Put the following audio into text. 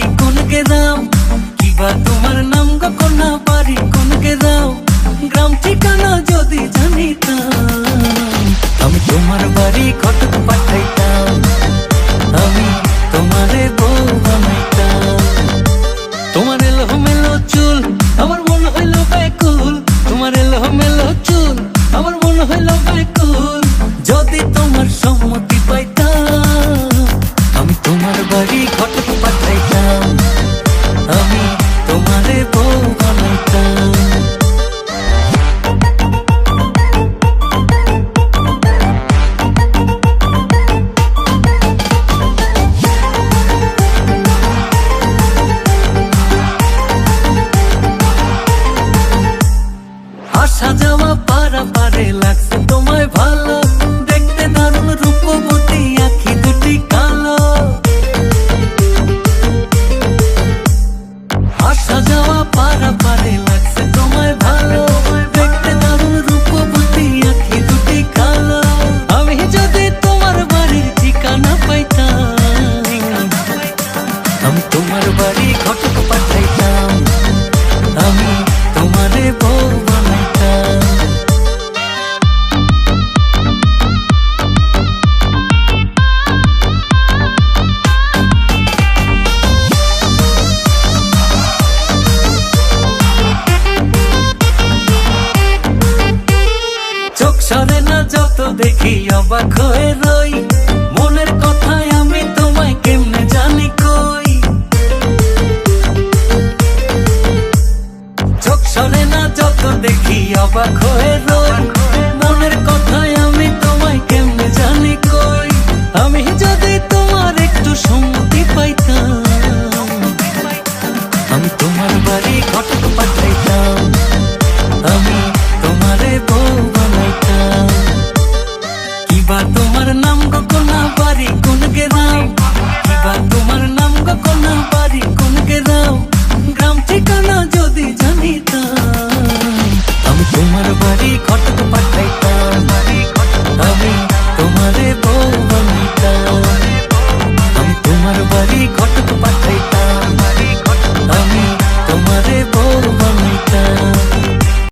বাড়ি কোন গ্রাম, কিবা তোমার নাম গো কোনা বাড়ি কোন গ্রাম, গ্রাম ঠিকানা যদি জানিতাম আমি তোমার বাড়ি ঘটক পাঠাইতাম, আমি তোমারে বউ বানাইতাম। তোমার এলোমেলো চুল আমার মন হইল ব্যাকুল, তোমার এলোমেলো চুল আমার মন হইল ব্যাকুল, যদি তোমার সম্মতি পাইতাম আমি তোমার বাড়ি ঘটক পাঠাইতাম, আমি তোমারে বউ বানাইতাম। আসা যাওয়া পারাপারে লাগছে তোমায় ভালো, দেখতে দারুণ রূপবতী আঁখি দুটি কালো। আসা যাওয়া পারাপারে লাগছে তোমায় ভালো, দেখতে দারুণ রূপবতী আঁখি দুটি কালো। আমি যদি তোমার বাড়ির ঠিকানা পাইতাম আমি তোমার বাড়ি ঘটক পাঠাইতাম, আমি তোমারে বউ বানাইতাম। চোখ সরে না যত দেখি অবাক হয়ে রই, মনের কথায় আমি তোমায় কেমনে জানি কই। চোখ সরে না যত দেখি অবাক হয়ে রই, মনের কথায় আমি তোমায় কেমনে জানি কই। আমি যদি তোমার একটু সম্মতি পাইতাম আমি তোমার বাড়ি ঘটক পাঠাইতাম, আমি তোমারে বউ বানাইতাম। কিবা তোমার নাম গো কোনা বাড়ি কোন গ্রাম, কিবা তোমার নাম গো কোনা বাড়ি কোন গ্রাম, গ্রাম ঠিকানা যদি জানিতাম